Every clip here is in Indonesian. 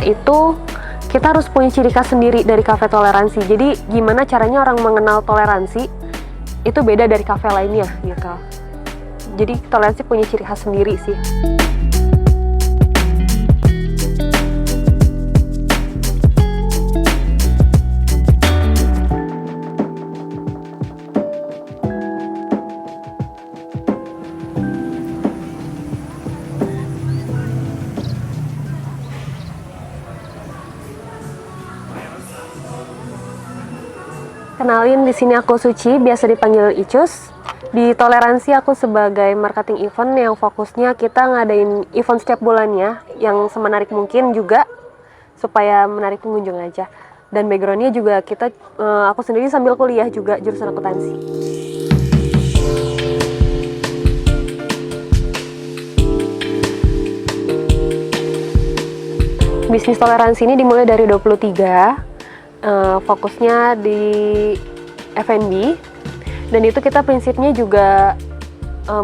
pertamanya itu kita harus punya ciri khas sendiri dari kafe toleransi. Jadi gimana caranya orang mengenal toleransi itu beda dari kafe lainnya gitu. Jadi toleransi punya ciri khas sendiri sih. Kenalin, di sini aku Suci, biasa dipanggil Icus. Di Toleransi aku sebagai marketing event yang fokusnya kita ngadain event setiap bulannya yang semenarik mungkin juga supaya menarik pengunjung aja. Dan backgroundnya juga kita, aku sendiri sambil kuliah juga jurusan akuntansi. Bisnis Toleransi ini dimulai dari 23. Fokusnya di F&B, dan itu kita prinsipnya juga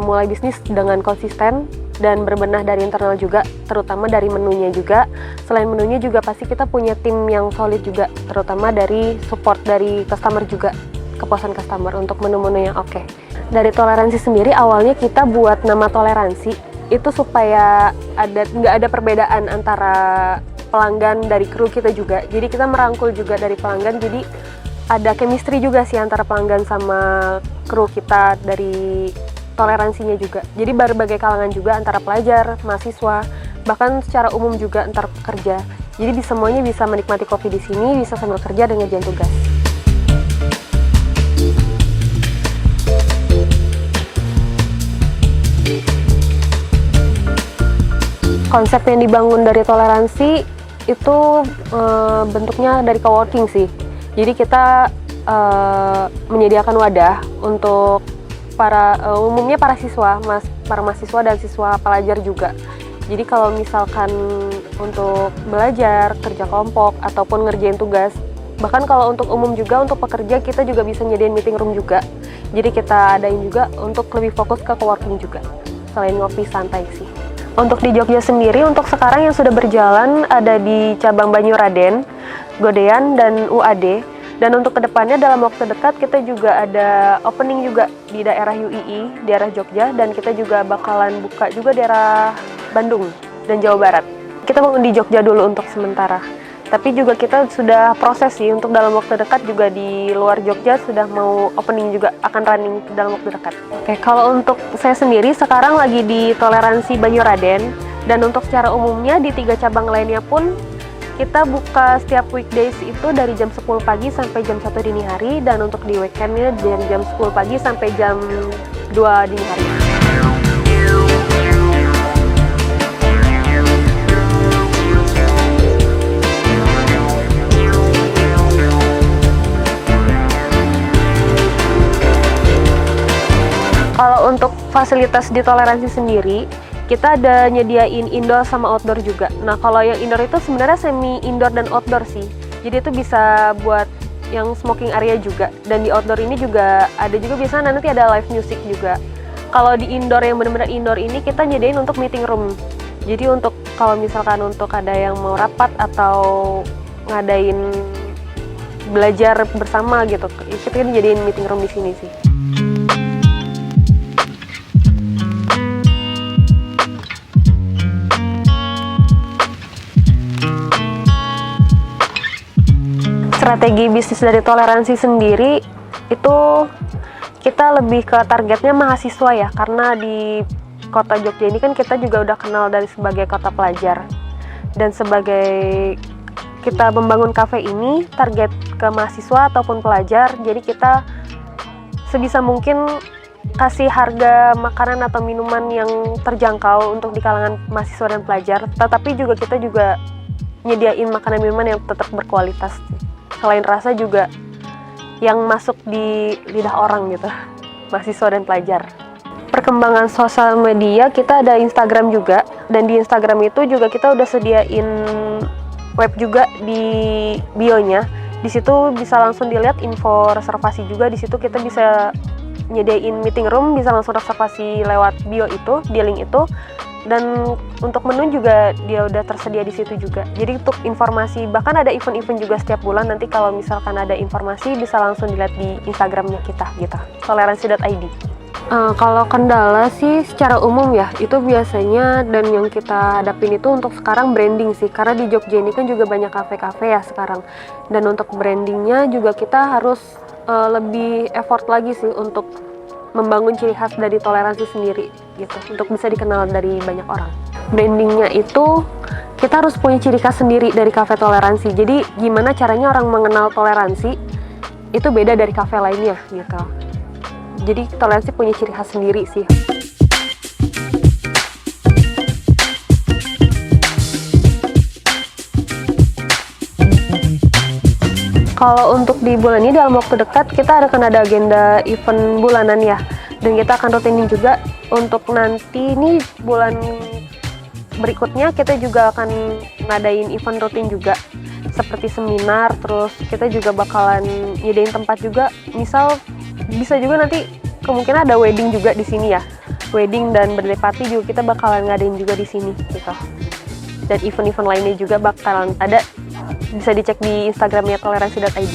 mulai bisnis dengan konsisten dan berbenah dari internal juga, terutama dari menunya juga. Selain menunya juga pasti kita punya tim yang solid juga, terutama dari support dari customer juga, kepuasan customer untuk menu-menu yang oke. Dari Toleransi sendiri awalnya kita buat nama Toleransi itu supaya nggak ada perbedaan antara pelanggan dari kru kita juga. Jadi kita merangkul juga dari pelanggan, jadi ada chemistry juga sih antara pelanggan sama kru kita dari Toleransinya juga. Jadi berbagai kalangan juga, antara pelajar, mahasiswa, bahkan secara umum juga antar pekerja. Jadi semuanya bisa menikmati kopi di sini, bisa sambil kerja dan ngerjain tugas. Konsep yang dibangun dari Toleransi itu bentuknya dari coworking sih. Jadi kita menyediakan wadah untuk umumnya para siswa, para mahasiswa dan siswa pelajar juga. Jadi kalau misalkan untuk belajar, kerja kelompok, ataupun ngerjain tugas, bahkan kalau untuk umum juga, untuk pekerja kita juga bisa nyediain meeting room juga. Jadi kita adain juga untuk lebih fokus ke coworking juga, selain ngopi santai sih. Untuk di Jogja sendiri, untuk sekarang yang sudah berjalan ada di cabang Banyuraden, Godean, dan UAD. Dan untuk kedepannya dalam waktu dekat kita juga ada opening juga di daerah UII, daerah Jogja, dan kita juga bakalan buka juga daerah Bandung dan Jawa Barat. Kita bangun di Jogja dulu untuk sementara. Tapi juga kita sudah proses sih untuk dalam waktu dekat juga di luar Jogja sudah mau opening juga, akan running dalam waktu dekat. Oke, kalau untuk saya sendiri sekarang lagi di Toleransi Banyuraden, dan untuk secara umumnya di 3 cabang lainnya pun kita buka setiap weekdays itu dari jam 10 pagi sampai jam 1 dini hari, dan untuk di weekendnya dari jam 10 pagi sampai jam 2 dini hari. Kalau untuk fasilitas di Toleransi sendiri, kita ada nyediain indoor sama outdoor juga. Nah, kalau yang indoor itu sebenarnya semi indoor dan outdoor sih. Jadi itu bisa buat yang smoking area juga. Dan di outdoor ini juga ada juga, biasanya nanti ada live music juga. Kalau di indoor yang benar-benar indoor ini kita nyediain untuk meeting room. Jadi untuk kalau misalkan untuk ada yang mau rapat atau ngadain belajar bersama gitu, kita nyediain meeting room di sini sih. Strategi bisnis dari Toleransi sendiri itu kita lebih ke targetnya mahasiswa ya, karena di kota Jogja ini kan kita juga udah kenal dari sebagai kota pelajar, dan sebagai kita membangun kafe ini target ke mahasiswa ataupun pelajar. Jadi kita sebisa mungkin kasih harga makanan atau minuman yang terjangkau untuk di kalangan mahasiswa dan pelajar, tetapi juga kita juga nyediain makanan minuman yang tetap berkualitas. Selain rasa juga yang masuk di lidah orang gitu, mahasiswa dan pelajar. Perkembangan sosial media, kita ada Instagram juga, dan di Instagram itu juga kita udah sediain web juga di bio-nya. Di situ bisa langsung dilihat info reservasi juga. Di situ kita bisa nyediain meeting room, bisa langsung reservasi lewat bio itu, di link itu. Dan untuk menu juga dia udah tersedia di situ juga. Jadi untuk informasi, bahkan ada event-event juga setiap bulan. Nanti kalau misalkan ada informasi bisa langsung dilihat di Instagramnya kita gitu, toleransi.id. Kalau kendala sih secara umum ya, itu biasanya dan yang kita hadapin itu untuk sekarang branding sih. Karena di Jogja ini kan juga banyak kafe-kafe ya sekarang. Dan untuk brandingnya juga kita harus lebih effort lagi sih untuk membangun ciri khas dari toleransi sendiri gitu, untuk bisa dikenal dari banyak orang. Brandingnya itu kita harus punya ciri khas sendiri dari kafe toleransi. Jadi gimana caranya orang mengenal toleransi itu beda dari kafe lainnya gitu. Jadi toleransi punya ciri khas sendiri sih. Kalau untuk di bulan ini dalam waktu dekat kita akan ada agenda event bulanan ya, dan kita akan rutinin juga. Untuk nanti ini bulan berikutnya kita juga akan ngadain event rutin juga seperti seminar, terus kita juga bakalan nyediain tempat juga. Misal bisa juga nanti kemungkinan ada wedding juga di sini ya, wedding dan birthday party juga kita bakalan ngadain juga di sini gitu. Dan event-event lainnya juga bakalan ada. Bisa dicek di Instagramnya toleransi.id.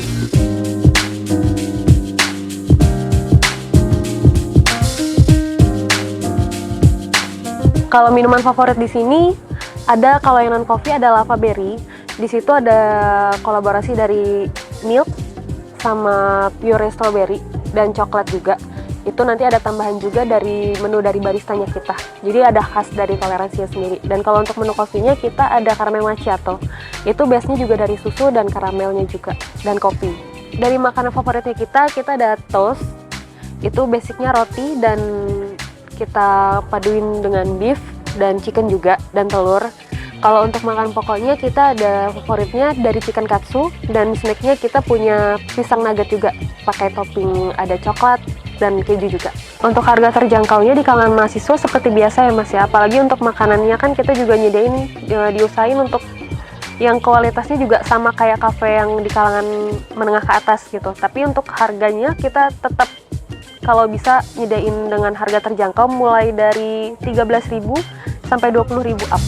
Kalau minuman favorit di sini ada, kalau yang non coffee ada lava berry. Di situ ada kolaborasi dari milk sama pure strawberry dan coklat juga. Itu nanti ada tambahan juga dari menu dari baristanya kita. Jadi ada khas dari toleransinya sendiri. Dan kalau untuk menu kopinya kita ada caramel macchiato. Itu base-nya juga dari susu dan karamelnya juga, dan kopi. Dari makanan favoritnya kita ada toast. Itu basicnya roti dan kita paduin dengan beef dan chicken juga, dan telur. Kalau untuk makan pokoknya kita ada favoritnya dari chicken katsu, dan snacknya kita punya pisang nugget juga pakai topping ada coklat dan keju juga. Untuk harga terjangkaunya di kalangan mahasiswa seperti biasa ya Mas ya, apalagi untuk makanannya kan kita juga nyediain diusahain untuk yang kualitasnya juga sama kayak kafe yang di kalangan menengah ke atas gitu. Tapi untuk harganya kita tetap kalau bisa nyediain dengan harga terjangkau mulai dari 13.000 sampai 20.000 up.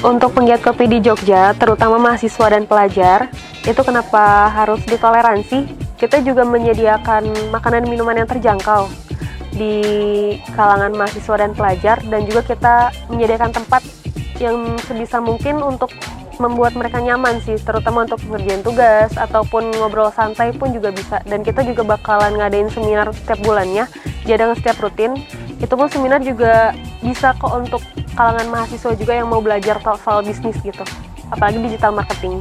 Untuk penggiat kopi di Jogja, terutama mahasiswa dan pelajar, itu kenapa harus ditoleransi? Kita juga menyediakan makanan minuman yang terjangkau di kalangan mahasiswa dan pelajar, dan juga kita menyediakan tempat yang sebisa mungkin untuk membuat mereka nyaman sih, terutama untuk ngerjain tugas ataupun ngobrol santai pun juga bisa. Dan kita juga bakalan ngadain seminar setiap bulannya, diadakan setiap rutin. Itu pun seminar juga bisa kok untuk kalangan mahasiswa juga yang mau belajar soal bisnis gitu, apalagi digital marketing.